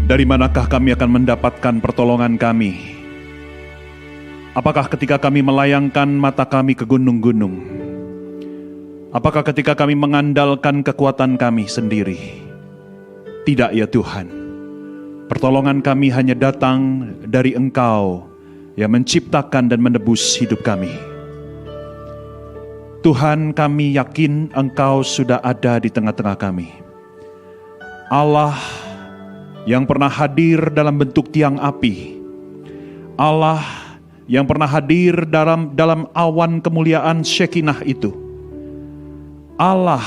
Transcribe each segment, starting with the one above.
Dari manakah kami akan mendapatkan pertolongan kami? Apakah ketika kami melayangkan mata kami ke gunung-gunung? Apakah ketika kami mengandalkan kekuatan kami sendiri? Tidak ya Tuhan. Pertolongan kami hanya datang dari Engkau yang menciptakan dan menebus hidup kami. Tuhan, kami yakin Engkau sudah ada di tengah-tengah kami. Allah yang pernah hadir dalam bentuk tiang api. Allah yang pernah hadir dalam awan kemuliaan Shekinah itu. Allah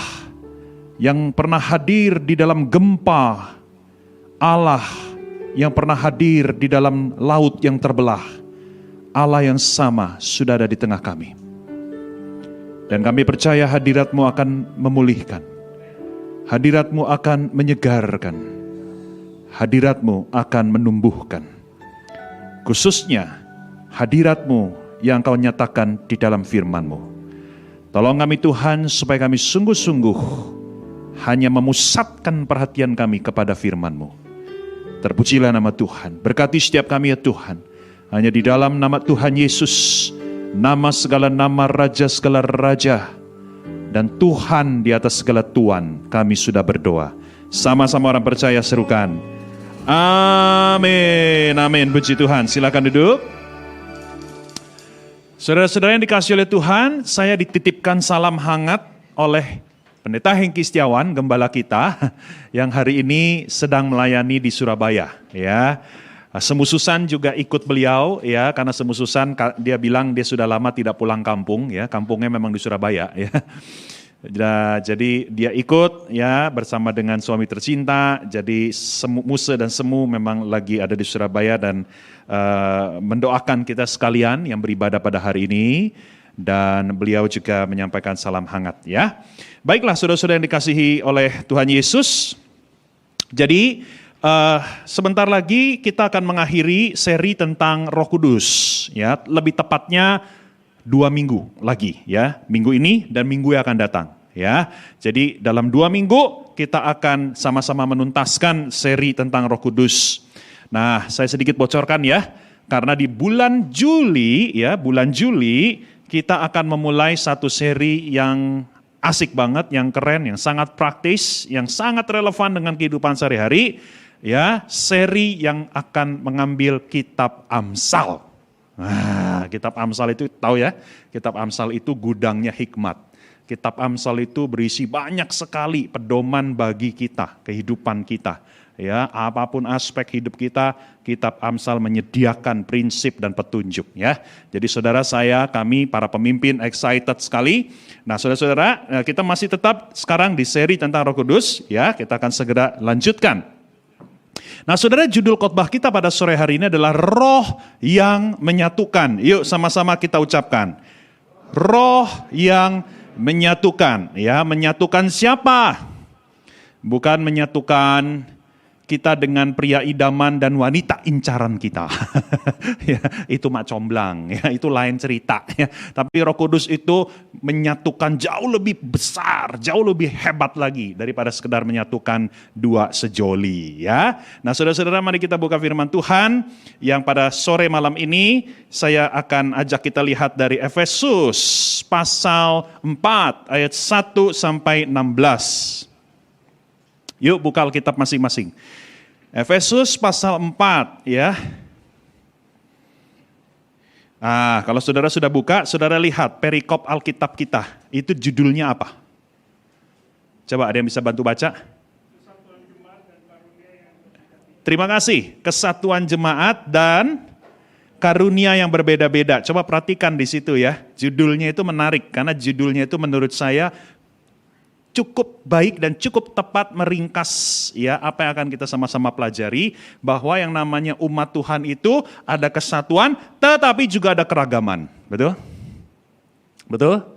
yang pernah hadir di dalam gempa. Allah yang pernah hadir di dalam laut yang terbelah. Allah yang sama sudah ada di tengah kami. Dan kami percaya hadirat-Mu akan memulihkan. Hadirat-Mu akan menyegarkan. Hadirat-Mu akan menumbuhkan. Khususnya hadirat-Mu yang Kau nyatakan di dalam firman-Mu. Tolong kami Tuhan supaya kami sungguh-sungguh hanya memusatkan perhatian kami kepada firman-Mu. Terpujilah nama Tuhan. Berkati setiap kami ya Tuhan. Hanya di dalam nama Tuhan Yesus, nama segala nama, Raja segala raja, dan Tuhan di atas segala Tuan, kami sudah berdoa. Sama-sama orang percaya serukan. Amin, amin, puji Tuhan. Silakan duduk. Saudara-saudara yang dikasihi oleh Tuhan, saya dititipkan salam hangat oleh Pendeta Hengki Setiawan, gembala kita, yang hari ini sedang melayani di Surabaya. Ya, Semu Susan juga ikut beliau, ya, karena Semu Susan dia bilang dia sudah lama tidak pulang kampung, ya, kampungnya memang di Surabaya, ya. Jadi dia ikut ya bersama dengan suami tercinta. Jadi Muse dan Semu memang lagi ada di Surabaya dan mendoakan kita sekalian yang beribadah pada hari ini. Dan beliau juga menyampaikan salam hangat ya. Baiklah saudara-saudara yang dikasihi oleh Tuhan Yesus. Jadi sebentar lagi kita akan mengakhiri seri tentang Roh Kudus ya. Lebih tepatnya 2 minggu lagi ya, minggu ini dan minggu yang akan datang ya. Jadi dalam 2 minggu kita akan sama-sama menuntaskan seri tentang Roh Kudus. Nah, saya sedikit bocorkan ya, karena di bulan Juli ya, bulan Juli kita akan memulai satu seri yang asik banget, yang keren, yang sangat praktis, yang sangat relevan dengan kehidupan sehari-hari ya, seri yang akan mengambil kitab Amsal. Nah, kitab Amsal itu tahu ya, kitab Amsal itu gudangnya hikmat. Kitab Amsal itu berisi banyak sekali pedoman bagi kita, kehidupan kita. Ya, apapun aspek hidup kita, kitab Amsal menyediakan prinsip dan petunjuk ya. Jadi saudara saya, kami para pemimpin excited sekali. Nah, saudara-saudara, kita masih tetap sekarang di seri tentang Roh Kudus ya, kita akan segera lanjutkan. Nah saudara, judul khotbah kita pada sore hari ini adalah Roh yang menyatukan. Yuk sama-sama kita ucapkan. Roh yang menyatukan. Ya, menyatukan siapa? Bukan menyatukan kita dengan pria idaman dan wanita incaran kita. Ya, itu mak comblang, ya, itu lain cerita. Ya. Tapi Roh Kudus itu menyatukan jauh lebih besar, jauh lebih hebat lagi daripada sekedar menyatukan dua sejoli. Ya. Nah saudara-saudara, mari kita buka firman Tuhan yang pada sore malam ini saya akan ajak kita lihat dari Efesus pasal 4 ayat 1 sampai 16. Yuk buka Alkitab masing-masing. Efesus pasal 4 ya. Kalau saudara sudah buka, saudara lihat perikop Alkitab kita. Itu judulnya apa? Coba ada yang bisa bantu baca? Terima kasih. Kesatuan jemaat dan karunia yang berbeda-beda. Coba perhatikan di situ ya. Judulnya itu menarik karena judulnya itu menurut saya cukup baik dan cukup tepat meringkas ya apa yang akan kita sama-sama pelajari, bahwa yang namanya umat Tuhan itu ada kesatuan tetapi juga ada keragaman. Betul? Betul?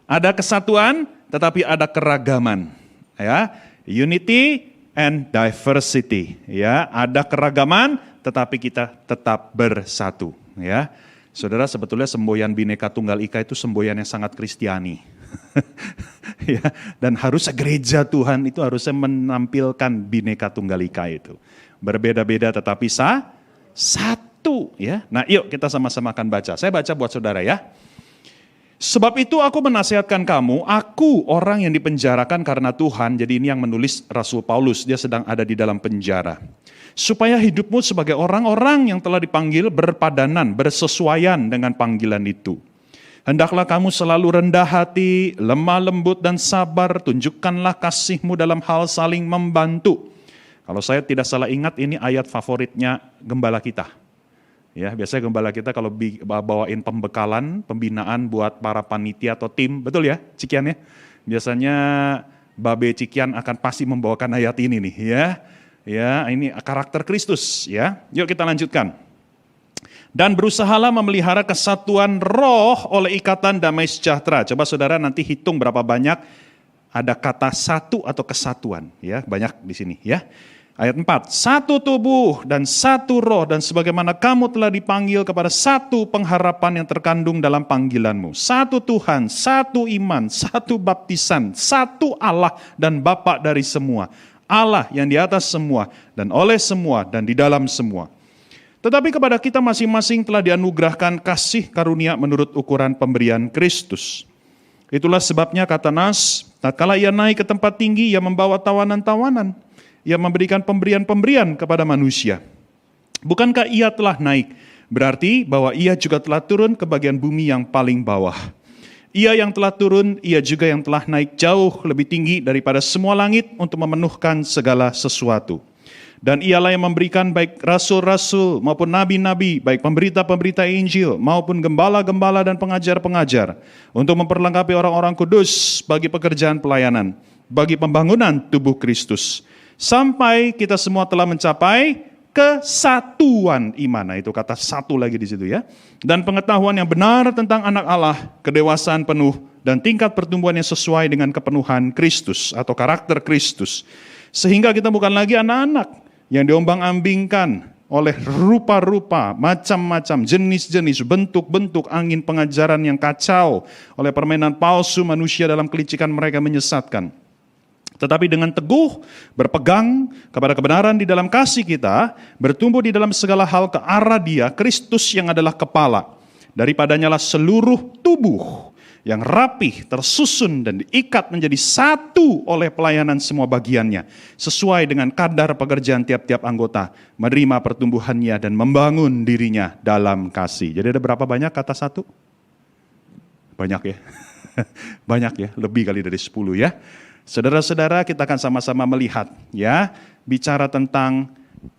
Ada kesatuan tetapi ada keragaman. Ya, unity and diversity. Ya, ada keragaman tetapi kita tetap bersatu, ya. Saudara, sebetulnya semboyan Bhinneka Tunggal Ika itu semboyan yang sangat Kristiani. Ya, dan harusnya gereja Tuhan itu harusnya menampilkan Bhinneka Tunggal Ika itu. Berbeda-beda tetapi satu ya. Nah, yuk kita sama-sama akan baca. Saya baca buat saudara ya. Sebab itu aku menasihatkan kamu, aku orang yang dipenjarakan karena Tuhan. Jadi ini yang menulis Rasul Paulus, dia sedang ada di dalam penjara. Supaya hidupmu sebagai orang-orang yang telah dipanggil berpadanan, bersesuaian dengan panggilan itu. Hendaklah kamu selalu rendah hati, lemah lembut dan sabar, tunjukkanlah kasihmu dalam hal saling membantu. Kalau saya tidak salah ingat ini ayat favoritnya gembala kita. Ya, biasanya gembala kita kalau bawain pembekalan, pembinaan buat para panitia atau tim, betul ya Cikian ya? Biasanya Babe Cikian akan pasti membawakan ayat ini nih ya. Ya, ini karakter Kristus ya. Yuk kita lanjutkan. Dan berusahalah memelihara kesatuan roh oleh ikatan damai sejahtera. Coba saudara nanti hitung berapa banyak ada kata satu atau kesatuan ya, banyak di sini ya. Ayat 4, satu tubuh dan satu roh dan sebagaimana kamu telah dipanggil kepada satu pengharapan yang terkandung dalam panggilanmu. Satu Tuhan, satu iman, satu baptisan, satu Allah dan Bapa dari semua. Allah yang di atas semua dan oleh semua dan di dalam semua. Tetapi kepada kita masing-masing telah dianugerahkan kasih karunia menurut ukuran pemberian Kristus. Itulah sebabnya kata Nas, tatkala ia naik ke tempat tinggi, ia membawa tawanan-tawanan. Ia memberikan pemberian-pemberian kepada manusia. Bukankah ia telah naik? Berarti bahwa ia juga telah turun ke bagian bumi yang paling bawah. Ia yang telah turun, ia juga yang telah naik jauh lebih tinggi daripada semua langit untuk memenuhkan segala sesuatu. Dan ialah yang memberikan baik rasul-rasul maupun nabi-nabi, baik pemberita-pemberita Injil maupun gembala-gembala dan pengajar-pengajar untuk memperlengkapi orang-orang kudus bagi pekerjaan pelayanan, bagi pembangunan tubuh Kristus. Sampai kita semua telah mencapai kesatuan iman. Nah, itu kata satu lagi di situ ya. Dan pengetahuan yang benar tentang anak Allah, kedewasaan penuh dan tingkat pertumbuhan yang sesuai dengan kepenuhan Kristus atau karakter Kristus. Sehingga kita bukan lagi anak-anak yang diombang-ambingkan oleh rupa-rupa, macam-macam, jenis-jenis, bentuk-bentuk angin pengajaran yang kacau, oleh permainan palsu manusia dalam kelicikan mereka menyesatkan. Tetapi dengan teguh berpegang kepada kebenaran di dalam kasih kita, bertumbuh di dalam segala hal ke arah Dia, Kristus yang adalah kepala. Daripadanya lah seluruh tubuh yang rapih, tersusun dan diikat menjadi satu oleh pelayanan semua bagiannya, sesuai dengan kadar pekerjaan tiap-tiap anggota, menerima pertumbuhannya dan membangun dirinya dalam kasih. Jadi ada berapa banyak kata satu? Banyak ya? Banyak ya, lebih kali dari 10 ya. Saudara-saudara, kita akan sama-sama melihat ya, bicara tentang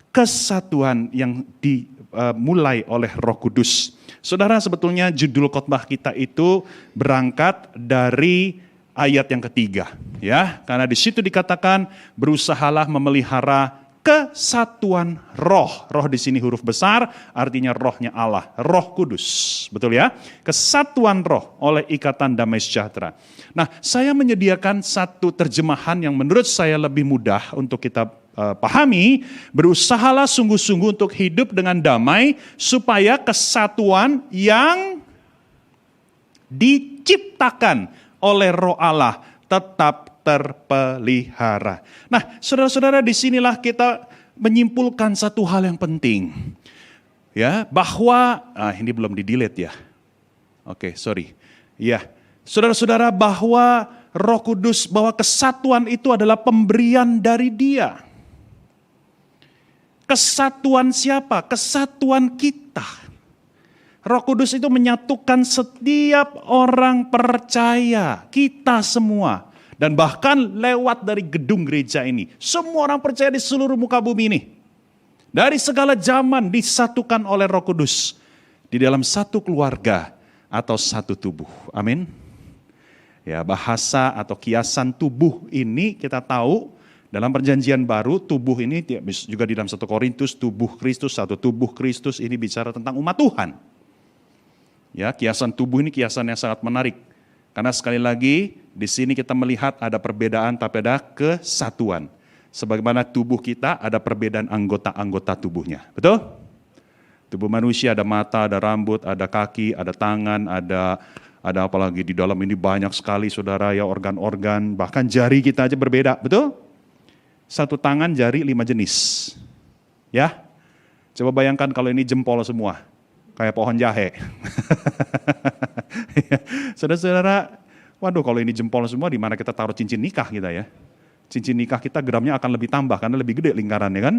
kesatuan yang dimulai oleh Roh Kudus. Saudara, sebetulnya judul khotbah kita itu berangkat dari ayat yang ketiga ya, karena di situ dikatakan berusahalah memelihara kesatuan roh. Roh di sini huruf besar, artinya rohnya Allah, Roh Kudus. Betul ya? Kesatuan roh oleh ikatan damai sejahtera. Nah, saya menyediakan satu terjemahan yang menurut saya lebih mudah untuk kita pahami. Berusahalah sungguh-sungguh untuk hidup dengan damai supaya kesatuan yang diciptakan oleh Roh Allah tetap terpelihara. Nah, saudara-saudara, disinilah kita menyimpulkan satu hal yang penting. Ya, bahwa, ini belum di-delete ya. Oke, sorry. Ya, saudara-saudara, bahwa Roh Kudus, bahwa kesatuan itu adalah pemberian dari Dia. Kesatuan siapa? Kesatuan kita. Roh Kudus itu menyatukan setiap orang percaya, kita semua. Dan bahkan lewat dari gedung gereja ini, semua orang percaya di seluruh muka bumi ini, dari segala zaman disatukan oleh Roh Kudus di dalam satu keluarga atau satu tubuh. Amin. Ya, bahasa atau kiasan tubuh ini kita tahu dalam perjanjian baru, tubuh ini juga di dalam 1 Korintus, tubuh Kristus, satu tubuh Kristus, ini bicara tentang umat Tuhan. Ya, kiasan tubuh ini kiasan yang sangat menarik. Karena sekali lagi di sini kita melihat ada perbedaan tapi ada kesatuan. Sebagaimana tubuh kita ada perbedaan anggota-anggota tubuhnya. Betul? Tubuh manusia ada mata, ada rambut, ada kaki, ada tangan, ada Ada apalagi di dalam ini banyak sekali saudara ya organ-organ, bahkan jari kita aja berbeda, betul? Satu tangan jari 5 jenis. Ya, coba bayangkan kalau ini jempol semua, kayak pohon jahe. Saudara-saudara, waduh kalau ini jempol semua di mana kita taruh cincin nikah kita ya. Cincin nikah kita gramnya akan lebih tambah karena lebih gede lingkarannya kan.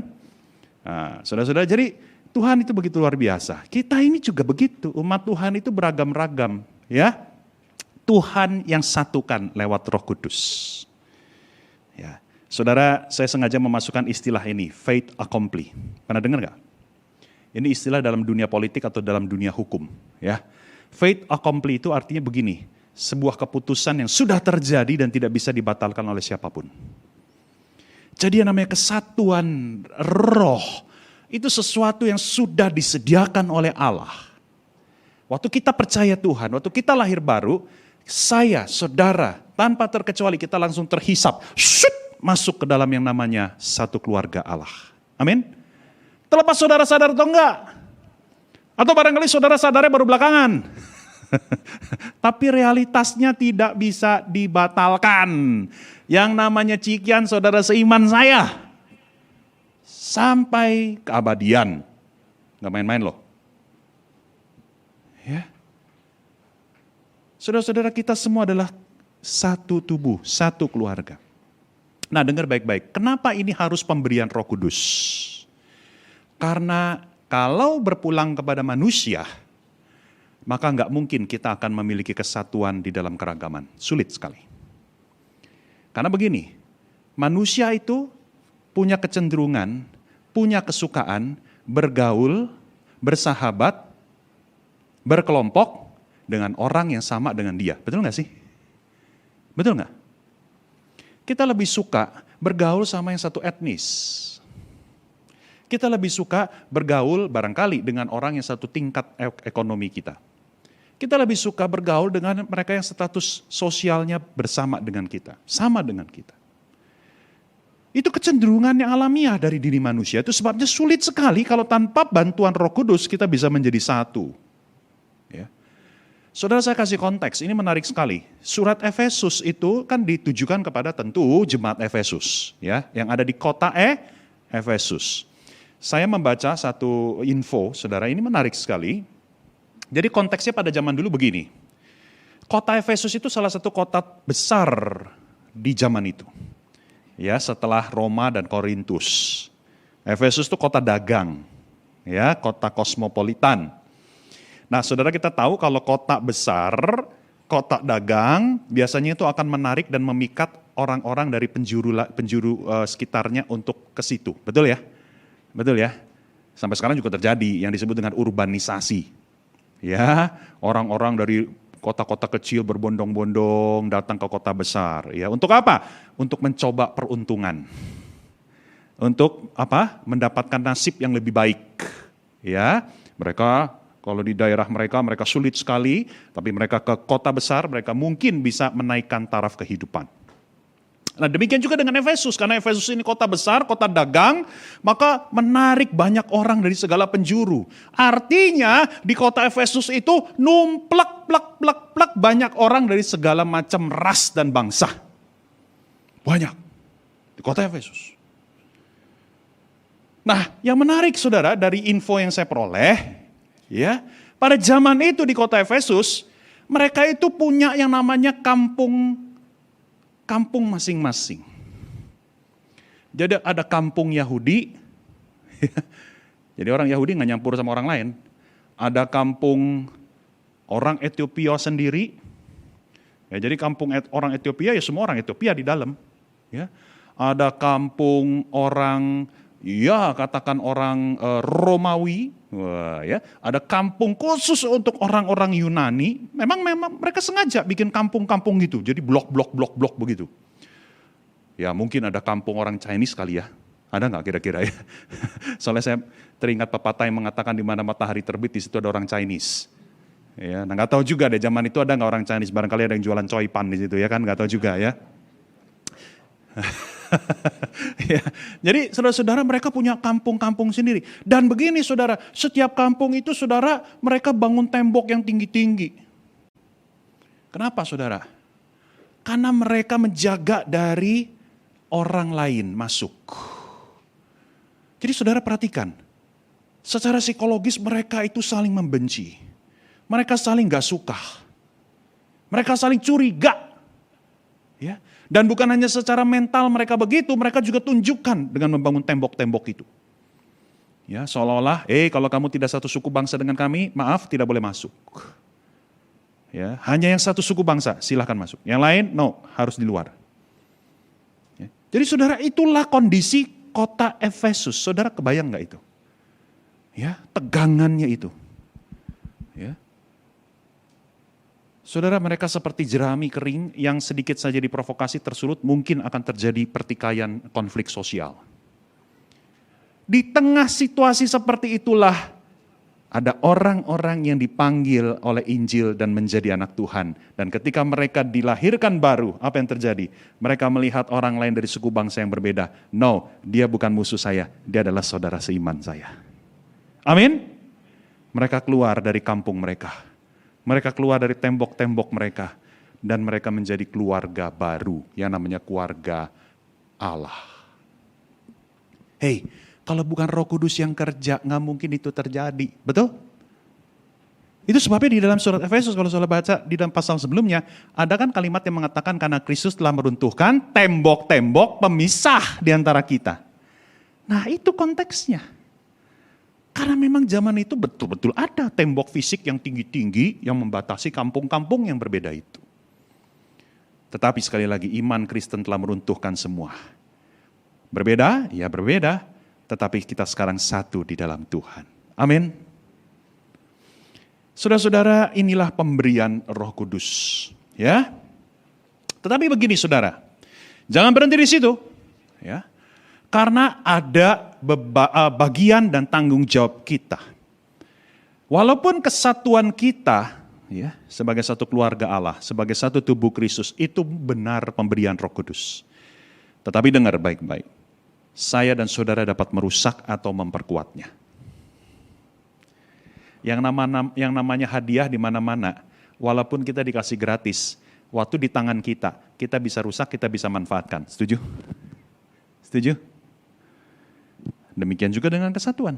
Nah, saudara-saudara, jadi Tuhan itu begitu luar biasa. Kita ini juga begitu, umat Tuhan itu beragam-ragam. Ya, Tuhan yang satukan lewat Roh Kudus. Ya, saudara, saya sengaja memasukkan istilah ini, faith accompli. Pernah dengar nggak? Ini istilah dalam dunia politik atau dalam dunia hukum. Ya, faith accompli itu artinya begini, sebuah keputusan yang sudah terjadi dan tidak bisa dibatalkan oleh siapapun. Jadi yang namanya kesatuan roh itu sesuatu yang sudah disediakan oleh Allah. Waktu kita percaya Tuhan, waktu kita lahir baru, saya, saudara, tanpa terkecuali kita langsung terhisap, masuk ke dalam yang namanya satu keluarga Allah. Amin. Terlepas saudara sadar atau enggak? Atau barangkali saudara sadarnya baru belakangan. Tapi realitasnya tidak bisa dibatalkan. Yang namanya cikian saudara seiman saya. Sampai keabadian. Gak main-main loh. Ya. Saudara-saudara, kita semua adalah satu tubuh, satu keluarga. Nah, dengar baik-baik. Kenapa ini harus pemberian Roh Kudus? Karena kalau berpulang kepada manusia, maka nggak mungkin kita akan memiliki kesatuan di dalam keragaman. Sulit sekali. Karena begini, manusia itu punya kecenderungan, punya kesukaan, bergaul, bersahabat, berkelompok dengan orang yang sama dengan dia. Betul nggak sih? Betul nggak? Kita lebih suka bergaul sama yang satu etnis. Kita lebih suka bergaul barangkali dengan orang yang satu tingkat ekonomi kita. Kita lebih suka bergaul dengan mereka yang status sosialnya bersama dengan kita. Sama dengan kita. Itu kecenderungan yang alamiah dari diri manusia. Itu sebabnya sulit sekali kalau tanpa bantuan Roh Kudus kita bisa menjadi satu. Ya. Saudara, saya kasih konteks, ini menarik sekali. Surat Efesus itu kan ditujukan kepada tentu jemaat Efesus, ya, yang ada di kota Efesus. Saya membaca satu info, saudara, ini menarik sekali. Jadi konteksnya pada zaman dulu begini. Kota Efesus itu salah satu kota besar di zaman itu. Ya, setelah Roma dan Korintus. Efesus itu kota dagang, ya, kota kosmopolitan. Nah, saudara, kita tahu kalau kota besar, kota dagang, biasanya itu akan menarik dan memikat orang-orang dari penjuru sekitarnya untuk ke situ. Betul ya? Betul ya? Sampai sekarang juga terjadi yang disebut dengan urbanisasi. Ya, orang-orang dari kota-kota kecil berbondong-bondong datang ke kota besar. Ya, untuk apa? Untuk mencoba peruntungan. Untuk apa? Mendapatkan nasib yang lebih baik. Ya, mereka kalau di daerah mereka sulit sekali, tapi mereka ke kota besar, mereka mungkin bisa menaikkan taraf kehidupan. Nah, demikian juga dengan Efesus, karena Efesus ini kota besar, kota dagang, maka menarik banyak orang dari segala penjuru. Artinya di kota Efesus itu numplek, plek, banyak orang dari segala macam ras dan bangsa. Banyak di kota Efesus. Nah, yang menarik saudara dari info yang saya peroleh, ya, pada zaman itu di kota Efesus, mereka itu punya yang namanya kampung masing-masing. Jadi ada kampung Yahudi, jadi orang Yahudi nggak nyampur sama orang lain. Ada kampung orang Ethiopia sendiri, ya, jadi kampung orang Ethiopia ya semua orang Ethiopia di dalam. Ya. Ada kampung orang, ya katakan orang Romawi. Wah, ya, ada kampung khusus untuk orang-orang Yunani. Memang mereka sengaja bikin kampung-kampung gitu. Jadi blok begitu. Ya mungkin ada kampung orang Chinese kali ya. Ada nggak kira-kira ya? Soalnya saya teringat pepatah yang mengatakan di mana matahari terbit di situ ada orang Chinese. Ya, nah nggak tahu juga deh zaman itu ada nggak orang Chinese. Barangkali ada yang jualan choi pan di situ ya kan? Nggak tahu juga ya. Ya, jadi saudara-saudara mereka punya kampung-kampung sendiri. Dan begini saudara, setiap kampung itu saudara mereka bangun tembok yang tinggi-tinggi. Kenapa saudara? Karena mereka menjaga dari orang lain masuk. Jadi saudara perhatikan, secara psikologis mereka itu saling membenci. Mereka saling gak suka. Mereka saling curiga. Ya. Dan bukan hanya secara mental mereka begitu, mereka juga tunjukkan dengan membangun tembok-tembok itu. Ya, seolah-olah, kalau kamu tidak satu suku bangsa dengan kami, maaf, tidak boleh masuk. Ya, hanya yang satu suku bangsa, silahkan masuk. Yang lain, no, harus di luar. Ya. Jadi saudara, itulah kondisi kota Efesus. Saudara kebayang gak itu? Ya, tegangannya itu. Ya. Saudara, mereka seperti jerami kering yang sedikit saja diprovokasi tersulut, mungkin akan terjadi pertikaian konflik sosial. Di tengah situasi seperti itulah ada orang-orang yang dipanggil oleh Injil dan menjadi anak Tuhan. Dan ketika mereka dilahirkan baru, apa yang terjadi? Mereka melihat orang lain dari suku bangsa yang berbeda. No, dia bukan musuh saya, dia adalah saudara seiman saya. Amin. Mereka keluar dari kampung mereka. Mereka keluar dari tembok-tembok mereka. Dan mereka menjadi keluarga baru yang namanya keluarga Allah. Hei, kalau bukan Roh Kudus yang kerja, nggak mungkin itu terjadi. Betul? Itu sebabnya di dalam surat Efesus, kalau saudara baca di dalam pasal sebelumnya, ada kan kalimat yang mengatakan karena Kristus telah meruntuhkan tembok-tembok pemisah di antara kita. Nah itu konteksnya. Karena memang zaman itu betul-betul ada tembok fisik yang tinggi-tinggi yang membatasi kampung-kampung yang berbeda itu. Tetapi sekali lagi iman Kristen telah meruntuhkan semua. Berbeda? Ya berbeda. Tetapi kita sekarang satu di dalam Tuhan. Amin. Saudara-saudara, inilah pemberian Roh Kudus. Ya. Tetapi begini saudara, jangan berhenti di situ. Ya. Karena ada bagian dan tanggung jawab kita. Walaupun kesatuan kita, ya, sebagai satu keluarga Allah, sebagai satu tubuh Kristus, itu benar pemberian Roh Kudus. Tetapi dengar baik-baik. Saya dan saudara dapat merusak atau memperkuatnya. Yang namanya hadiah di mana-mana, walaupun kita dikasih gratis, waktu di tangan kita bisa rusak, kita bisa manfaatkan. Setuju? Setuju? Demikian juga dengan kesatuan.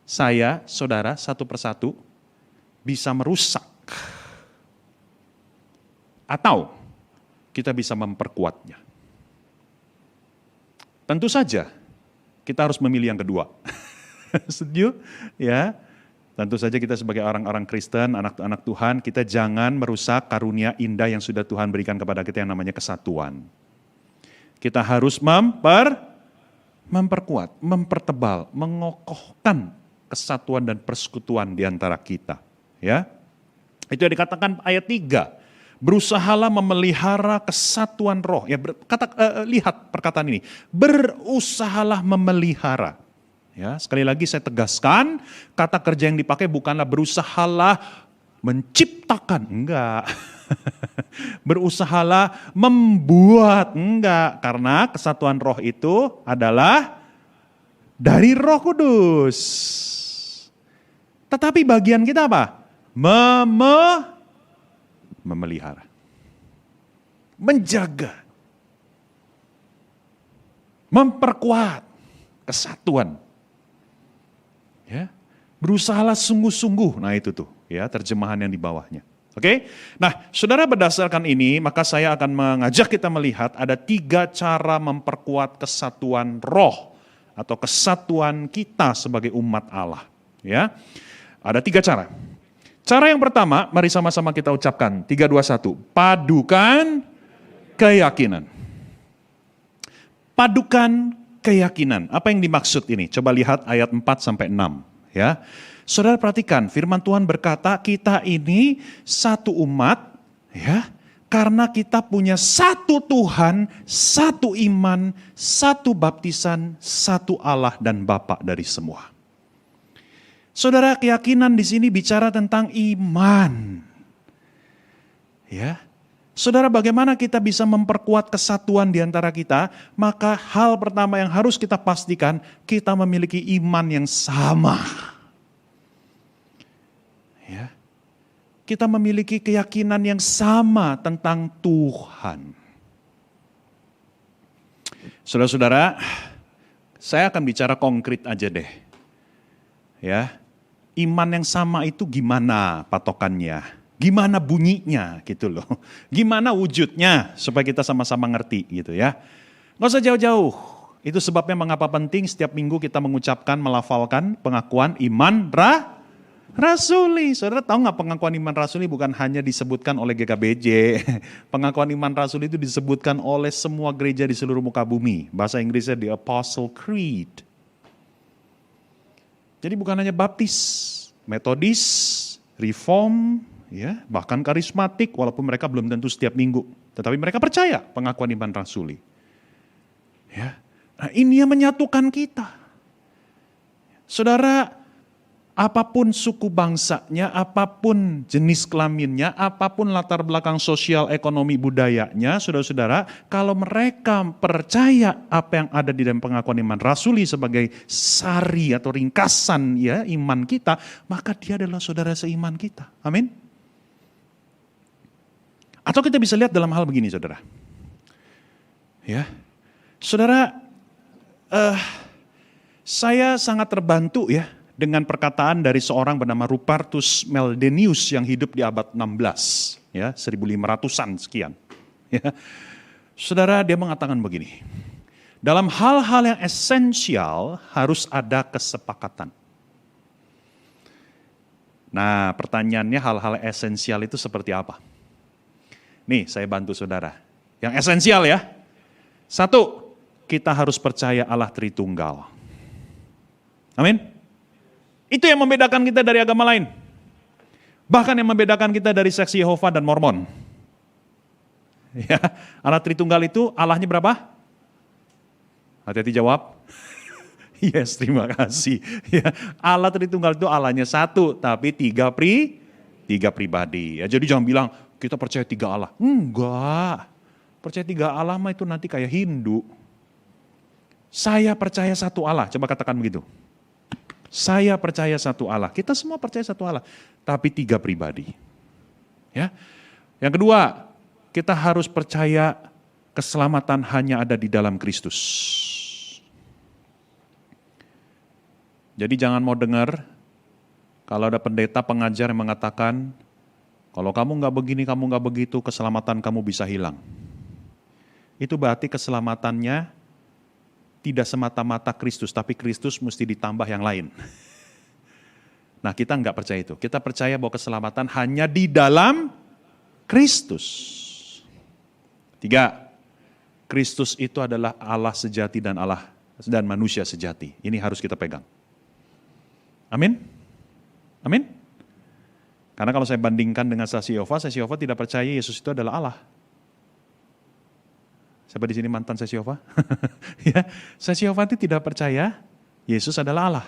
Saya, saudara, satu persatu bisa merusak. Atau kita bisa memperkuatnya. Tentu saja kita harus memilih yang kedua. Setuju? Ya. Tentu saja kita sebagai orang-orang Kristen, anak-anak Tuhan, kita jangan merusak karunia indah yang sudah Tuhan berikan kepada kita yang namanya kesatuan. Kita harus memperkuat, mempertebal, mengokohkan kesatuan dan persekutuan di antara kita. Ya. Itu yang dikatakan ayat 3. Berusahalah memelihara kesatuan roh. Ya, lihat perkataan ini. Berusahalah memelihara. Ya, sekali lagi saya tegaskan, kata kerja yang dipakai bukanlah berusahalah menciptakan, enggak. Berusahalah membuat, enggak. Karena kesatuan roh itu adalah dari Roh Kudus. Tetapi bagian kita apa? Memelihara, menjaga, memperkuat kesatuan. Ya, berusahalah sungguh-sungguh. Nah itu tuh, ya terjemahan yang di bawahnya. Oke, nah saudara berdasarkan ini maka saya akan mengajak kita melihat ada 3 cara memperkuat kesatuan roh atau kesatuan kita sebagai umat Allah. Ya, ada 3 cara. Cara yang pertama, mari sama-sama kita ucapkan. 3, 2, 1. Padukan keyakinan. Padukan keyakinan. Apa yang dimaksud ini? Coba lihat ayat 4-6. Ya. Saudara perhatikan, firman Tuhan berkata kita ini satu umat, ya, karena kita punya satu Tuhan, satu iman, satu baptisan, satu Allah dan Bapa dari semua. Saudara, keyakinan di sini bicara tentang iman. Ya. Saudara, bagaimana kita bisa memperkuat kesatuan di antara kita? Maka hal pertama yang harus kita pastikan, kita memiliki iman yang sama. Ya. kita memiliki keyakinan yang sama tentang Tuhan. Saudara-saudara, saya akan bicara konkret aja deh. Ya, iman yang sama itu gimana patokannya? Gimana bunyinya gitu loh. Gimana wujudnya supaya kita sama-sama ngerti gitu ya. Nggak usah jauh-jauh. Itu sebabnya mengapa penting setiap minggu kita mengucapkan, melafalkan pengakuan iman rasuli. Saudara tahu nggak pengakuan iman rasuli bukan hanya disebutkan oleh GKBJ. Pengakuan iman rasuli itu disebutkan oleh semua gereja di seluruh muka bumi. Bahasa Inggrisnya The Apostle Creed. Jadi bukan hanya baptis, metodis, reform, ya, bahkan karismatik walaupun mereka belum tentu setiap minggu. Tetapi mereka percaya pengakuan iman rasuli. Ya. Nah, ini yang menyatukan kita. Saudara, apapun suku bangsanya, apapun jenis kelaminnya, apapun latar belakang sosial, ekonomi, budayanya, saudara-saudara, kalau mereka percaya apa yang ada di dalam pengakuan iman rasuli sebagai sari atau ringkasan ya iman kita, maka dia adalah saudara seiman kita. Amin. Atau kita bisa lihat dalam hal begini, saudara. Ya, saudara, saya sangat terbantu ya dengan perkataan dari seorang bernama Rupertus Meldenius yang hidup di abad 16, ya 1500-an sekian. Ya. Saudara, dia mengatakan begini, dalam hal-hal yang esensial harus ada kesepakatan. Nah, pertanyaannya hal-hal esensial itu seperti apa? Nih, saya bantu saudara. Yang esensial ya. Satu, kita harus percaya Allah Tritunggal. Amin. Itu yang membedakan kita dari agama lain. Bahkan yang membedakan kita dari Saksi Yehova dan Mormon. Ya, Allah Tritunggal itu Allahnya berapa? Hati-hati jawab. Yes, terima kasih. Ya, Allah Tritunggal itu Allahnya satu, tapi tiga pribadi. Ya, jadi jangan bilang kita percaya tiga Allah. Enggak. Percaya tiga Allah mah itu nanti kayak Hindu. Saya percaya satu Allah. Coba katakan begitu. Saya percaya satu Allah. Kita semua percaya satu Allah, tapi tiga pribadi. Ya. Yang kedua, kita harus percaya keselamatan hanya ada di dalam Kristus. Jadi jangan mau dengar kalau ada pendeta pengajar yang mengatakan, kalau kamu nggak begini, kamu nggak begitu, keselamatan kamu bisa hilang. Itu berarti keselamatannya tidak semata-mata Kristus, tapi Kristus mesti ditambah yang lain. Nah, kita enggak percaya itu. Kita percaya bahwa keselamatan hanya di dalam Kristus. 3, Kristus itu adalah Allah sejati dan manusia sejati. Ini harus kita pegang. Amin? Amin? Karena kalau saya bandingkan dengan Saksi Yehova tidak percaya Yesus itu adalah Allah. Siapa di sini mantan Saksi Yehova? Ya, Saksi Yehova itu tidak percaya Yesus adalah Allah.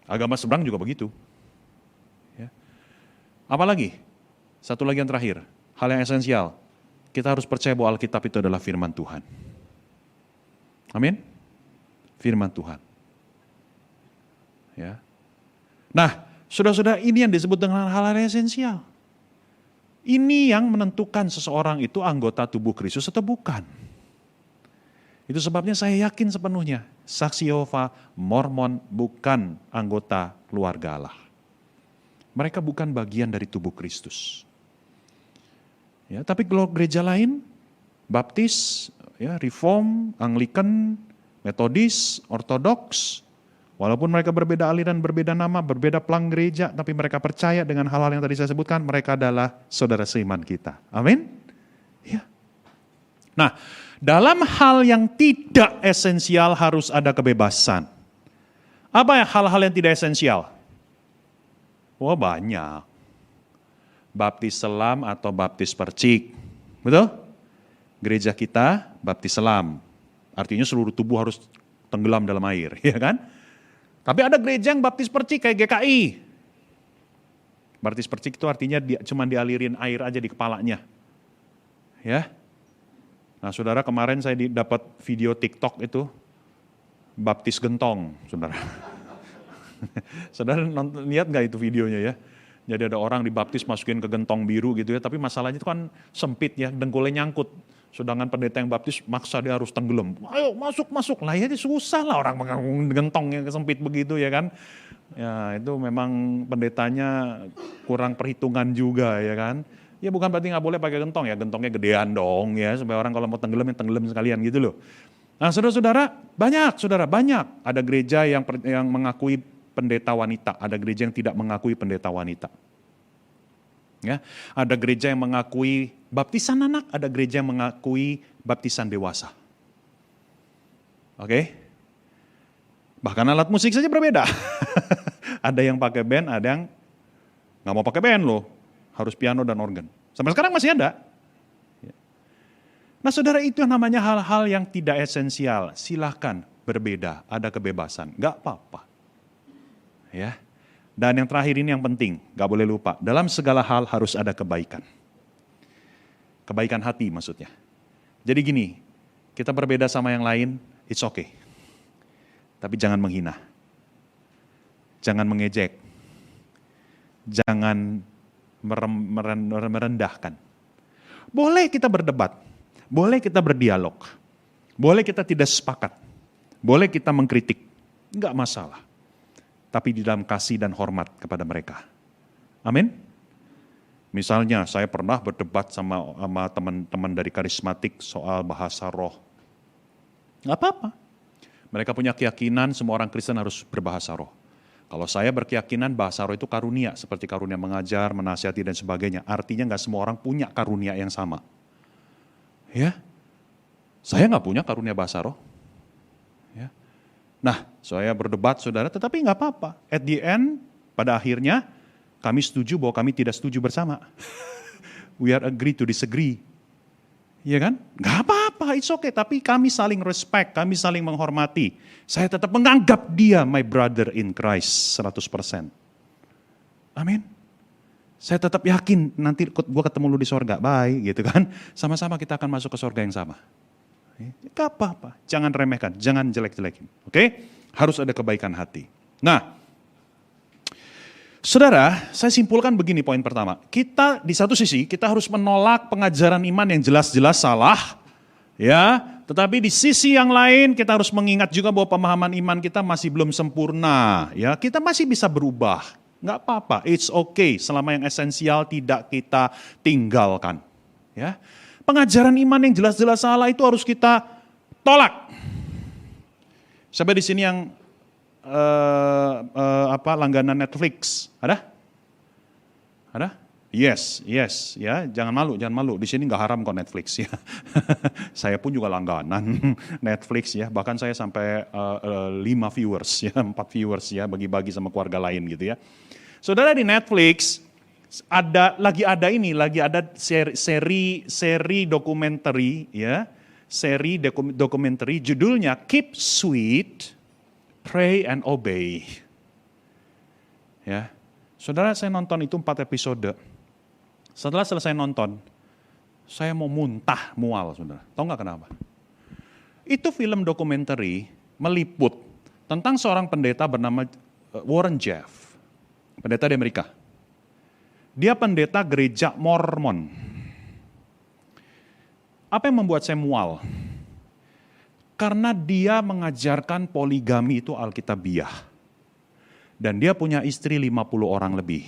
Agama seberang juga begitu. Ya. Apalagi? Satu lagi yang terakhir, hal yang esensial. Kita harus percaya bahwa Alkitab itu adalah firman Tuhan. Amin? Firman Tuhan. Ya. Nah, saudara-saudara, ini yang disebut dengan hal-hal yang esensial. Ini yang menentukan seseorang itu anggota tubuh Kristus atau bukan. Itu sebabnya saya yakin sepenuhnya Saksi Yehova, Mormon bukan anggota keluarga Allah. Mereka bukan bagian dari tubuh Kristus. Ya, tapi kalau gereja lain, Baptis, ya, Reform, Anglikan, Metodis, Ortodoks, walaupun mereka berbeda aliran, berbeda nama, berbeda pelang gereja, tapi mereka percaya dengan hal-hal yang tadi saya sebutkan, mereka adalah saudara seiman kita. Amin? Ya. Nah, dalam hal yang tidak esensial harus ada kebebasan. Apa ya hal-hal yang tidak esensial? Wah, banyak. Baptis selam atau baptis percik. Betul? Gereja kita baptis selam. Artinya seluruh tubuh harus tenggelam dalam air, ya kan? Tapi ada gereja yang baptis percik kayak GKI. Baptis percik itu artinya cuma dialirin air aja di kepalanya. Ya. Nah, saudara, kemarin saya dapat video TikTok itu baptis gentong, saudara. Saudara lihat nggak itu videonya ya? Jadi ada orang dibaptis masukin ke gentong biru gitu ya, tapi masalahnya itu kan sempit ya, dengkulnya nyangkut. Sedangkan pendeta yang baptis maksa dia harus tenggelam. Ayo masuk. Lah ya susah lah orang mengangung gentong yang sempit begitu ya kan. Ya itu memang pendetanya kurang perhitungan juga ya kan. Ya bukan berarti nggak boleh pakai gentong ya, gentongnya gedean dong ya, supaya orang kalau mau tenggelam ya tenggelam sekalian gitu loh. Nah saudara-saudara, banyak. Ada gereja yang mengakui pendeta wanita, ada gereja yang tidak mengakui pendeta wanita. Ya, ada gereja yang mengakui baptisan anak, ada gereja yang mengakui baptisan dewasa. Oke? Bahkan alat musik saja berbeda. Ada yang pakai band, ada yang nggak mau pakai band loh, harus piano dan organ. Sampai sekarang masih ada. Nah saudara, itu yang namanya hal-hal yang tidak esensial. Silahkan berbeda, ada kebebasan, nggak apa-apa. Ya. Dan yang terakhir ini yang penting, gak boleh lupa. Dalam segala hal harus ada kebaikan. Kebaikan hati maksudnya. Jadi gini, kita berbeda sama yang lain, it's okay. Tapi jangan menghina. Jangan mengejek. Jangan merendahkan. Boleh kita berdebat. Boleh kita berdialog. Boleh kita tidak sepakat. Boleh kita mengkritik. Enggak masalah. Tapi di dalam kasih dan hormat kepada mereka. Amin. Misalnya saya pernah berdebat sama teman-teman dari karismatik soal bahasa roh. Gak apa-apa. Mereka punya keyakinan semua orang Kristen harus berbahasa roh. Kalau saya berkeyakinan bahasa roh itu karunia, seperti karunia mengajar, menasihati dan sebagainya. Artinya gak semua orang punya karunia yang sama. Ya, saya gak punya karunia bahasa roh. Ya. Nah, saya berdebat saudara, tetapi nggak apa-apa. At the end, pada akhirnya, kami setuju bahwa kami tidak setuju bersama. We are agree to disagree. Iya kan? Nggak apa-apa, it's okay. Tapi kami saling respect, kami saling menghormati. Saya tetap menganggap dia my brother in Christ 100%. Amin. Saya tetap yakin nanti gue ketemu lu di sorga, bye gitu kan. Sama-sama kita akan masuk ke sorga yang sama. Gak apa-apa, jangan remehkan, jangan jelek-jelekin. Oke? Harus ada kebaikan hati. Nah, saudara, saya simpulkan begini poin pertama. Kita di satu sisi, kita harus menolak pengajaran iman yang jelas-jelas salah. Ya, tetapi di sisi yang lain kita harus mengingat juga bahwa pemahaman iman kita masih belum sempurna. Ya, kita masih bisa berubah. Gak apa-apa, it's okay selama yang esensial tidak kita tinggalkan. Ya. Pengajaran iman yang jelas-jelas salah itu harus kita tolak. Siapa di sini yang langganan Netflix? Ada? Ada? Yes, ya, jangan malu. Di sini nggak haram kok Netflix ya. Saya pun juga langganan Netflix ya. Bahkan saya sampai 5 viewers ya, 4 viewers ya, bagi-bagi sama keluarga lain gitu ya. Saudara, di Netflix lagi ada seri dokumenter ya, dokumenter judulnya Keep Sweet, Pray and Obey. Ya, saudara, saya nonton itu 4 episode. Setelah selesai nonton, saya mau muntah mual, saudara. Tahu nggak kenapa? Itu film dokumenter meliput tentang seorang pendeta bernama Warren Jeffs, pendeta di Amerika. Dia pendeta gereja Mormon. Apa yang membuat saya mual? Karena dia mengajarkan poligami itu alkitabiah. Dan dia punya istri 50 orang lebih.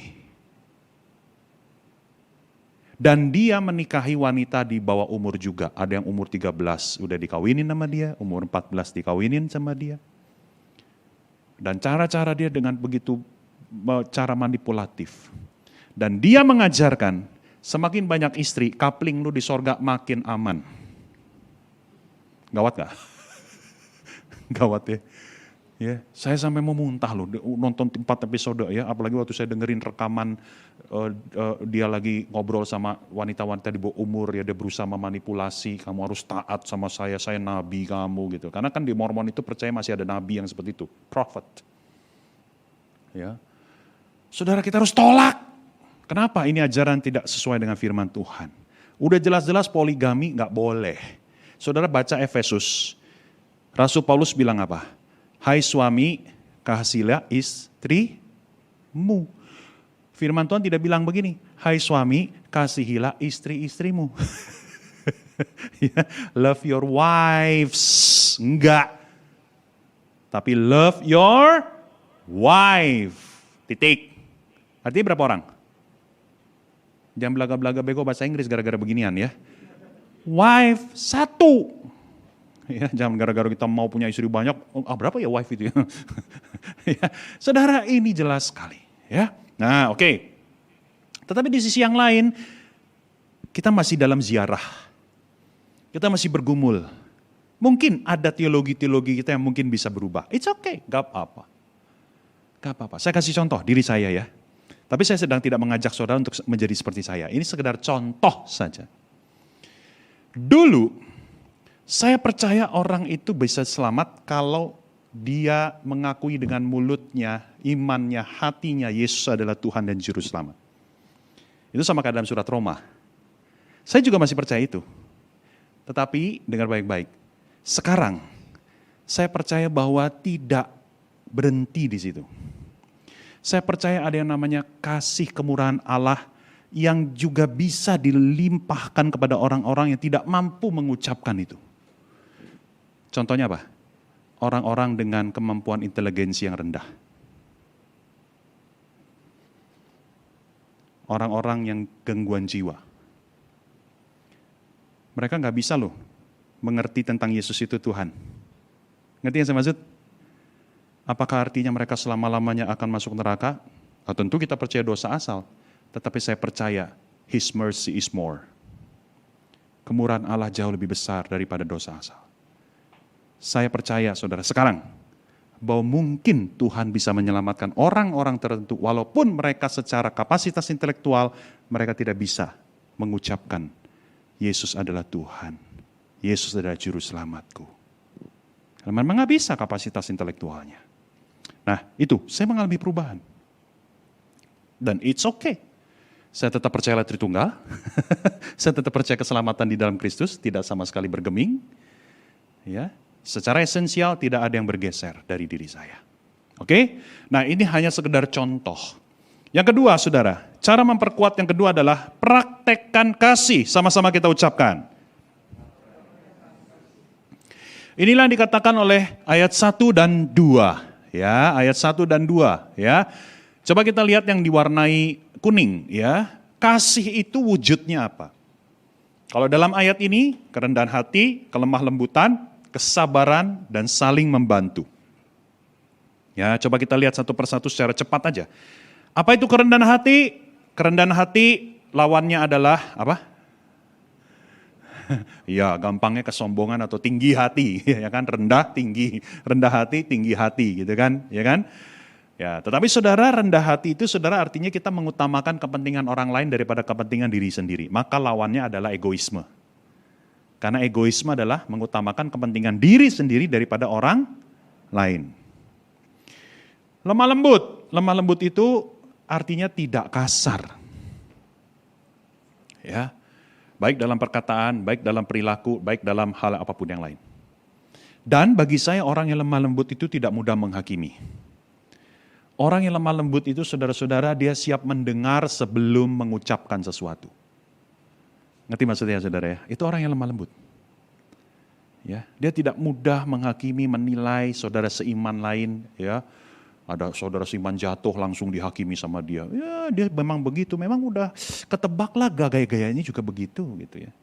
Dan dia menikahi wanita di bawah umur juga. Ada yang umur 13 udah dikawinin sama dia, umur 14 dikawinin sama dia. Dan cara-cara dia dengan begitu cara manipulatif. Dan dia mengajarkan, semakin banyak istri, coupling lu di sorga makin aman. Gawat gak? Gawat ya. Ya, saya sampai mau muntah loh, nonton 4 episode ya, apalagi waktu saya dengerin rekaman dia lagi ngobrol sama wanita-wanita di bawah umur ya, dia berusaha memanipulasi, kamu harus taat sama saya nabi kamu gitu. Karena kan di Mormon itu percaya masih ada nabi yang seperti itu, prophet. Ya. Saudara, kita harus tolak. Kenapa? Ini ajaran tidak sesuai dengan firman Tuhan. Udah jelas-jelas poligami nggak boleh. Saudara baca Efesus. Rasul Paulus bilang apa? Hai suami, kasihilah istrimu. Firman Tuhan tidak bilang begini, hai suami, kasihilah istri-istrimu. Ya, love your wives. Enggak. Tapi love your wife. Titik. Artinya berapa orang? Jangan belaga-belaga bego bahasa Inggris gara-gara beginian ya. Wife, 1. Ya, jangan gara-gara kita mau punya istri banyak, berapa ya wife itu ya? Ya, saudara, ini jelas sekali. Ya. Nah, oke. Tetapi di sisi yang lain, kita masih dalam ziarah. Kita masih bergumul. Mungkin ada teologi-teologi kita yang mungkin bisa berubah. It's okay, gak apa-apa. Gak apa-apa. Saya kasih contoh diri saya ya. Tapi saya sedang tidak mengajak saudara untuk menjadi seperti saya. Ini sekedar contoh saja. Dulu, saya percaya orang itu bisa selamat kalau dia mengakui dengan mulutnya, imannya, hatinya, Yesus adalah Tuhan dan Juru Selamat. Itu sama kayak dalam surat Roma. Saya juga masih percaya itu. Tetapi, dengar baik-baik. Sekarang, saya percaya bahwa tidak berhenti di situ. Saya percaya ada yang namanya kasih kemurahan Allah yang juga bisa dilimpahkan kepada orang-orang yang tidak mampu mengucapkan itu. Contohnya apa? Orang-orang dengan kemampuan inteligensi yang rendah. Orang-orang yang gangguan jiwa. Mereka nggak bisa loh mengerti tentang Yesus itu Tuhan. Ngerti yang saya maksud? Apakah artinya mereka selama-lamanya akan masuk neraka? Tentu kita percaya dosa asal. Tetapi saya percaya His mercy is more. Kemurahan Allah jauh lebih besar daripada dosa asal. Saya percaya saudara sekarang bahwa mungkin Tuhan bisa menyelamatkan orang-orang tertentu walaupun mereka secara kapasitas intelektual mereka tidak bisa mengucapkan Yesus adalah Tuhan. Yesus adalah Juru Selamatku. Karena memang nggak bisa kapasitas intelektualnya. Nah itu, saya mengalami perubahan. Dan it's okay. Saya tetap percaya Tritunggal. Saya tetap percaya keselamatan di dalam Kristus, tidak sama sekali bergeming. Ya, secara esensial tidak ada yang bergeser dari diri saya. Oke? Nah ini hanya sekedar contoh. Yang kedua saudara, cara memperkuat yang kedua adalah praktekkan kasih. Sama-sama kita ucapkan. Inilah yang dikatakan oleh ayat 1 dan 2. Ya, ayat 1 dan 2. Ya. Coba kita lihat yang diwarnai kuning. Ya. Kasih itu wujudnya apa? Kalau dalam ayat ini, kerendahan hati, kelemah lembutan, kesabaran, dan saling membantu. Ya, coba kita lihat satu persatu secara cepat aja. Apa itu kerendahan hati? Kerendahan hati lawannya adalah apa? Ya, gampangnya kesombongan atau tinggi hati, ya kan? Rendah hati, tinggi hati, gitu kan? Ya kan? Ya, tetapi saudara, rendah hati itu saudara artinya kita mengutamakan kepentingan orang lain daripada kepentingan diri sendiri. Maka lawannya adalah egoisme. Karena egoisme adalah mengutamakan kepentingan diri sendiri daripada orang lain. Lemah lembut itu artinya tidak kasar. Ya. Baik dalam perkataan, baik dalam perilaku, baik dalam hal apapun yang lain. Dan bagi saya orang yang lemah lembut itu tidak mudah menghakimi. Orang yang lemah lembut itu saudara-saudara dia siap mendengar sebelum mengucapkan sesuatu. Ngerti maksudnya saudara ya? Itu orang yang lemah lembut. Ya, dia tidak mudah menghakimi, menilai saudara seiman lain, ya. Ada saudara seiman jatuh langsung dihakimi sama dia. Ya, dia memang begitu, memang udah ketebak lah gaya-gayanya juga begitu gitu ya.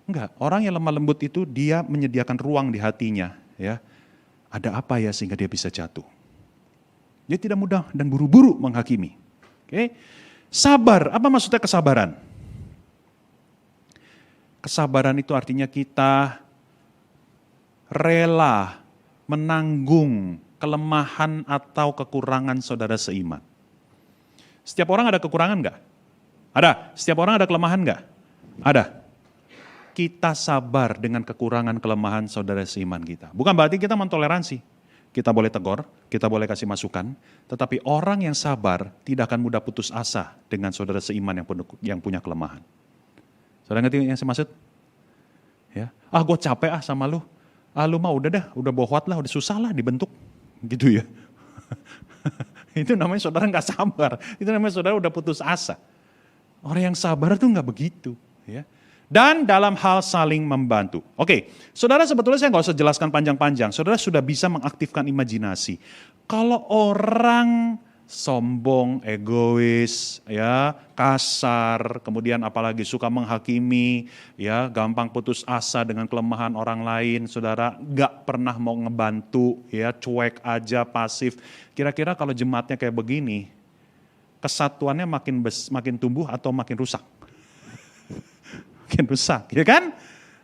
Enggak, orang yang lemah lembut itu dia menyediakan ruang di hatinya, ya. Ada apa ya sehingga dia bisa jatuh. Dia tidak mudah dan buru-buru menghakimi. Oke. Sabar, apa maksudnya kesabaran? Kesabaran itu artinya kita rela menanggung kelemahan atau kekurangan saudara seiman. Setiap orang ada kekurangan enggak? Ada. Setiap orang ada kelemahan enggak? Ada. Kita sabar dengan kekurangan kelemahan saudara seiman kita. Bukan berarti kita mentoleransi. Kita boleh tegur, kita boleh kasih masukan. Tetapi orang yang sabar tidak akan mudah putus asa dengan saudara seiman yang punya kelemahan. Saudara ngerti yang saya maksud? Ya. Gue capek sama lu. Lu mah udah bohwat lah, udah susah lah dibentuk. Gitu ya. Itu namanya saudara nggak sabar. Itu namanya saudara udah putus asa. Orang yang sabar tuh nggak begitu. Ya. Dan dalam hal saling membantu. Oke, saudara sebetulnya saya nggak usah jelaskan panjang-panjang. Saudara sudah bisa mengaktifkan imajinasi. Kalau orang sombong, egois, ya, kasar, kemudian apalagi suka menghakimi, ya, gampang putus asa dengan kelemahan orang lain, saudara nggak pernah mau ngebantu, ya, cuek aja, pasif. Kira-kira kalau jemaatnya kayak begini, kesatuannya makin tumbuh atau makin rusak? Makin rusak, ya kan?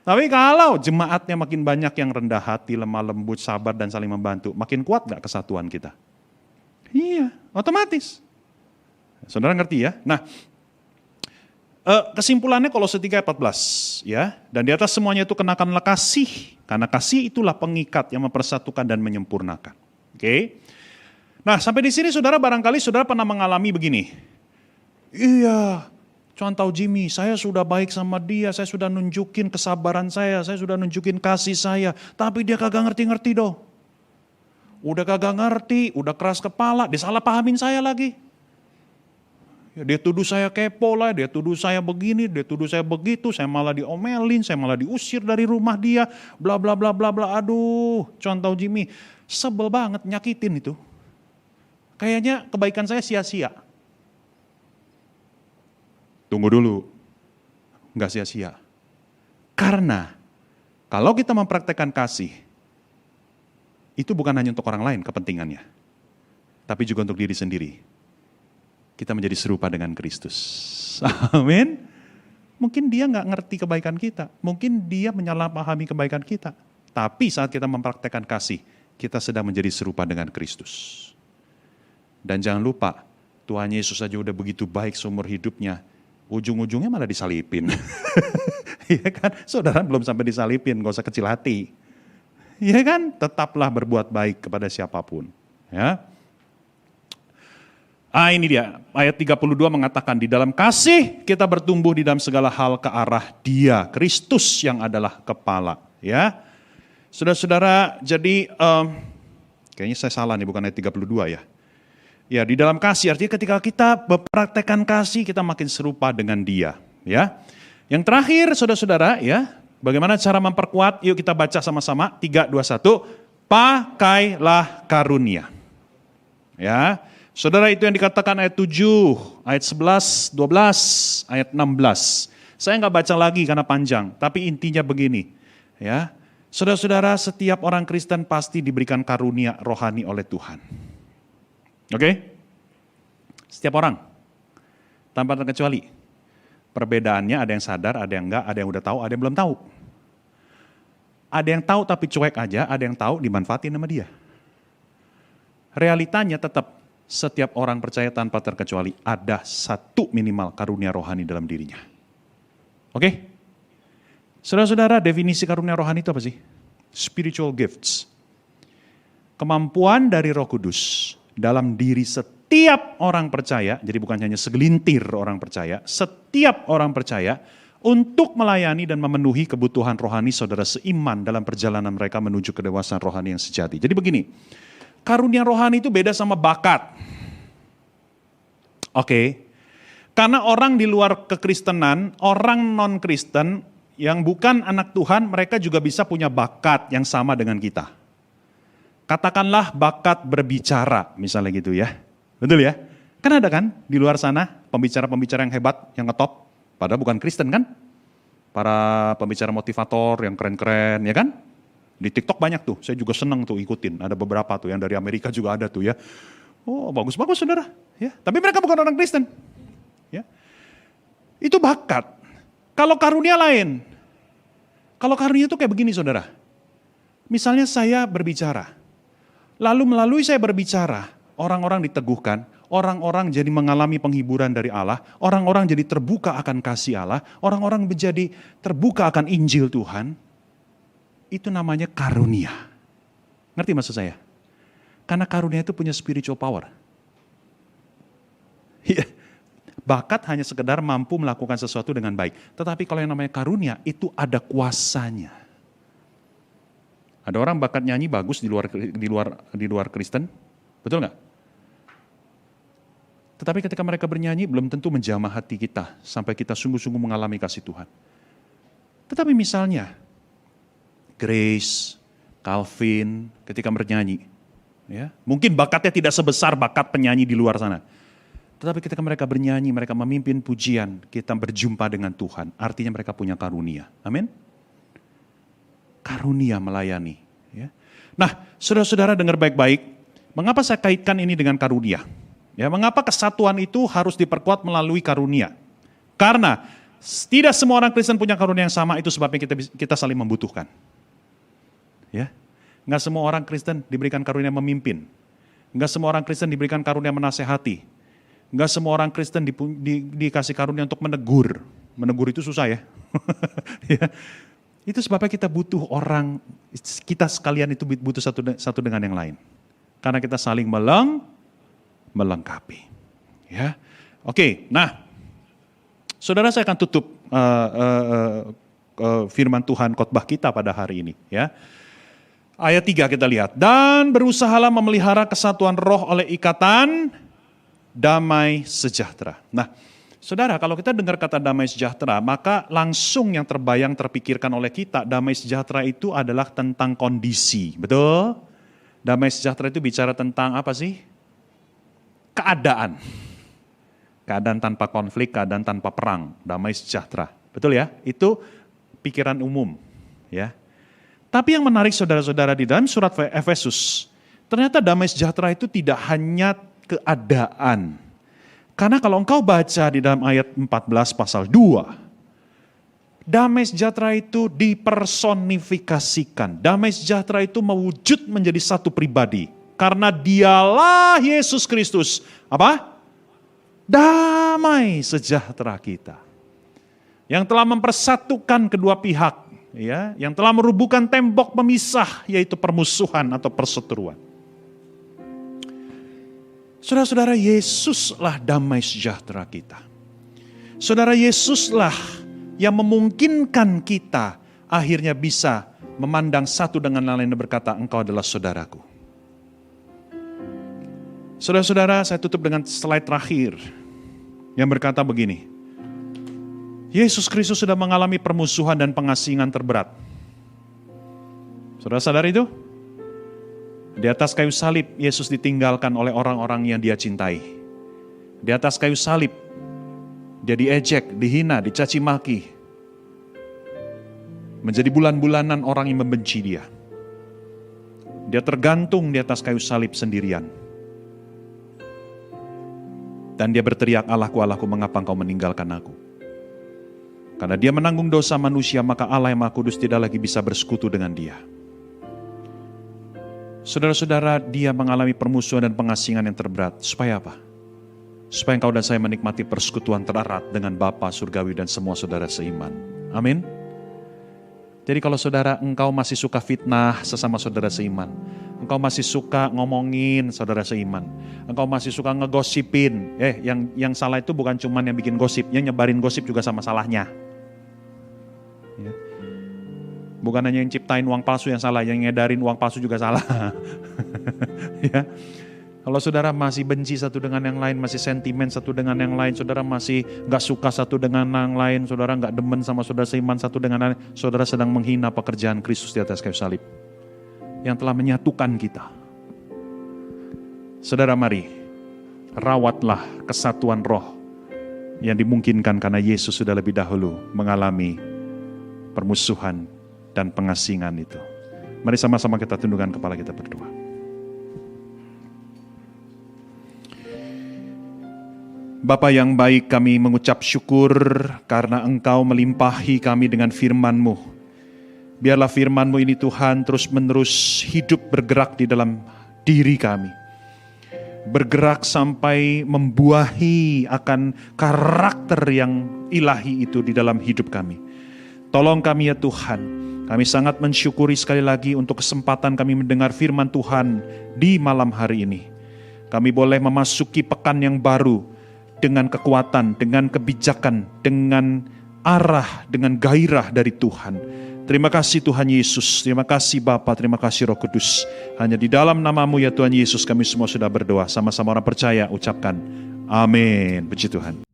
Tapi kalau jemaatnya makin banyak yang rendah hati, lemah lembut, sabar dan saling membantu, makin kuat gak kesatuan kita? Iya, otomatis. Saudara ngerti ya? Nah, kesimpulannya Kolose 3:14 ya, dan di atas semuanya itu kenakanlah kasih, karena kasih itulah pengikat yang mempersatukan dan menyempurnakan. Oke. Nah, sampai di sini saudara barangkali saudara pernah mengalami begini. Iya, contoh Jimmy, saya sudah baik sama dia, saya sudah nunjukin kesabaran saya sudah nunjukin kasih saya, tapi dia kagak ngerti-ngerti dong. Udah kagak ngerti, udah keras kepala, dia salah pahamin saya lagi. Ya, dia tuduh saya kepo lah, dia tuduh saya begini, dia tuduh saya begitu, saya malah diomelin, saya malah diusir dari rumah dia, bla bla bla bla bla. Aduh, contoh Jimmy, sebel banget, nyakitin itu. Kayaknya kebaikan saya sia-sia. Tunggu dulu, nggak sia-sia. Karena kalau kita mempraktekkan kasih, itu bukan hanya untuk orang lain kepentingannya, tapi juga untuk diri sendiri. Kita menjadi serupa dengan Kristus. Amin. Mungkin dia nggak ngerti kebaikan kita, mungkin dia menyalahpahami kebaikan kita. Tapi saat kita mempraktekkan kasih, kita sedang menjadi serupa dengan Kristus. Dan jangan lupa, Tuhan Yesus saja udah begitu baik seumur hidupnya, ujung-ujungnya malah disalipin. Iya kan? Saudara belum sampai disalipin, gak usah kecil hati. Iya kan? Tetaplah berbuat baik kepada siapapun. Ya. Ini dia, ayat 32 mengatakan, di dalam kasih kita bertumbuh di dalam segala hal ke arah Dia, Kristus yang adalah kepala. Ya. Saudara-saudara, jadi kayaknya saya salah nih, bukan ayat 32 ya. Ya, di dalam kasih artinya ketika kita mempraktekkan kasih, kita makin serupa dengan Dia. Ya. Yang terakhir, saudara-saudara, ya, bagaimana cara memperkuat? Yuk kita baca sama-sama. 3, 2, 1. Pakailah karunia. Ya, saudara, itu yang dikatakan ayat 7, ayat 11, 12, ayat 16. Saya nggak baca lagi karena panjang, tapi intinya begini. Ya, saudara-saudara, setiap orang Kristen pasti diberikan karunia rohani oleh Tuhan. Oke? Setiap orang, tanpa terkecuali. Perbedaannya ada yang sadar, ada yang enggak, ada yang udah tahu, ada yang belum tahu. Ada yang tahu tapi cuek aja, ada yang tahu dimanfaatin sama dia. Realitanya tetap setiap orang percaya tanpa terkecuali ada satu minimal karunia rohani dalam dirinya. Oke? Saudara-saudara, definisi karunia rohani itu apa sih? Spiritual gifts. Kemampuan dari Roh Kudus dalam diri setiap orang percaya, jadi bukan hanya segelintir orang percaya, setiap orang percaya untuk melayani dan memenuhi kebutuhan rohani saudara seiman dalam perjalanan mereka menuju kedewasaan rohani yang sejati. Jadi begini, karunia rohani itu beda sama bakat. Oke, karena orang di luar kekristenan, orang non-Kristen yang bukan anak Tuhan, mereka juga bisa punya bakat yang sama dengan kita. Katakanlah bakat berbicara, misalnya gitu ya. Betul ya? Kan ada kan di luar sana pembicara-pembicara yang hebat, yang ngetop. Padahal bukan Kristen kan? Para pembicara motivator yang keren-keren, ya kan? Di TikTok banyak tuh, saya juga seneng tuh ikutin. Ada beberapa tuh, yang dari Amerika juga ada tuh ya. Oh bagus-bagus saudara. Ya. Tapi mereka bukan orang Kristen. Ya. Itu bakat. Kalau karunia lain. Kalau karunia itu kayak begini saudara. Misalnya saya berbicara. Lalu melalui saya berbicara, orang-orang diteguhkan, orang-orang jadi mengalami penghiburan dari Allah, orang-orang jadi terbuka akan kasih Allah, orang-orang menjadi terbuka akan Injil Tuhan. Itu namanya karunia. Ngerti maksud saya? Karena karunia itu punya spiritual power. Bakat hanya sekedar mampu melakukan sesuatu dengan baik. Tetapi kalau yang namanya karunia, itu ada kuasanya. Ada orang bakat nyanyi bagus di luar Kristen, betul nggak? Tetapi ketika mereka bernyanyi belum tentu menjamah hati kita sampai kita sungguh-sungguh mengalami kasih Tuhan. Tetapi misalnya Grace, Calvin ketika bernyanyi, ya, mungkin bakatnya tidak sebesar bakat penyanyi di luar sana. Tetapi ketika mereka bernyanyi, mereka memimpin pujian, kita berjumpa dengan Tuhan. Artinya mereka punya karunia. Amin. Karunia melayani. Ya. Nah, saudara-saudara dengar baik-baik. Mengapa saya kaitkan ini dengan karunia? Ya, mengapa kesatuan itu harus diperkuat melalui karunia? Karena tidak semua orang Kristen punya karunia yang sama, itu sebabnya kita saling membutuhkan. Ya, nggak semua orang Kristen diberikan karunia memimpin. Nggak semua orang Kristen diberikan karunia menasehati. Nggak semua orang Kristen dikasih karunia untuk menegur. Menegur itu susah ya. Ya. Itu sebabnya kita butuh orang, kita sekalian itu butuh satu dengan yang lain. Karena kita saling melengkapi. Ya, oke. Nah, saudara, saya akan tutup firman Tuhan khotbah kita pada hari ini. Ya, ayat 3 kita lihat. Dan berusahalah memelihara kesatuan roh oleh ikatan damai sejahtera. Nah, saudara, kalau kita dengar kata damai sejahtera, maka langsung yang terpikirkan oleh kita, damai sejahtera itu adalah tentang kondisi. Betul? Damai sejahtera itu bicara tentang apa sih? Keadaan. Keadaan tanpa konflik, keadaan tanpa perang. Damai sejahtera. Betul ya? Itu pikiran umum. Ya. Tapi yang menarik saudara-saudara di dalam surat Efesus, ternyata damai sejahtera itu tidak hanya keadaan. Karena kalau engkau baca di dalam ayat 14 pasal 2, damai sejahtera itu dipersonifikasikan. Damai sejahtera itu mewujud menjadi satu pribadi. Karena dialah Yesus Kristus. Apa? Damai sejahtera kita. Yang telah mempersatukan kedua pihak. Ya, yang telah merubuhkan tembok pemisah, yaitu permusuhan atau perseteruan. Saudara-saudara, Yesuslah damai sejahtera kita. Saudara, Yesuslah yang memungkinkan kita akhirnya bisa memandang satu dengan lain dan berkata, engkau adalah saudaraku. Saudara-saudara, saya tutup dengan slide terakhir yang berkata begini. Yesus Kristus sudah mengalami permusuhan dan pengasingan terberat. Saudara sadar itu? Di atas kayu salib, Yesus ditinggalkan oleh orang-orang yang dia cintai. Di atas kayu salib, dia diejek, dihina, dicaci maki. Menjadi bulan-bulanan orang yang membenci dia. Dia tergantung di atas kayu salib sendirian. Dan dia berteriak, Allahku, Allahku, mengapa engkau meninggalkan aku? Karena dia menanggung dosa manusia, maka Allah yang Maha Kudus tidak lagi bisa bersekutu dengan dia. Saudara-saudara, dia mengalami permusuhan dan pengasingan yang terberat. Supaya apa? Supaya engkau dan saya menikmati persekutuan tererat dengan Bapa surgawi dan semua saudara seiman. Amin. Jadi kalau saudara engkau masih suka fitnah sesama saudara seiman, engkau masih suka ngomongin saudara seiman, engkau masih suka ngegosipin, yang salah itu bukan cuma yang bikin gosip, yang nyebarin gosip juga sama salahnya. Ya. Bukan hanya yang ciptain uang palsu yang salah, yang ngedarin uang palsu juga salah. Ya. Kalau saudara masih benci satu dengan yang lain, masih sentimen satu dengan yang lain, saudara masih gak suka satu dengan yang lain, saudara gak demen sama saudara seiman satu dengan yang lain, saudara sedang menghina pekerjaan Kristus di atas kayu salib yang telah menyatukan kita. Saudara, mari rawatlah kesatuan roh yang dimungkinkan karena Yesus sudah lebih dahulu mengalami permusuhan dan pengasingan itu. Mari sama-sama kita tundukkan kepala, kita berdoa. Bapa yang baik, kami mengucap syukur karena Engkau melimpahi kami dengan firman-Mu. Biarlah firman-Mu ini Tuhan terus-menerus hidup bergerak di dalam diri kami. Bergerak sampai membuahi akan karakter yang ilahi itu di dalam hidup kami. Tolong kami ya Tuhan, kami sangat mensyukuri sekali lagi untuk kesempatan kami mendengar firman Tuhan di malam hari ini. Kami boleh memasuki pekan yang baru dengan kekuatan, dengan kebijakan, dengan arah, dengan gairah dari Tuhan. Terima kasih Tuhan Yesus, terima kasih Bapa, terima kasih Roh Kudus. Hanya di dalam nama-Mu ya Tuhan Yesus kami semua sudah berdoa. Sama-sama orang percaya ucapkan Amin. Puji Tuhan.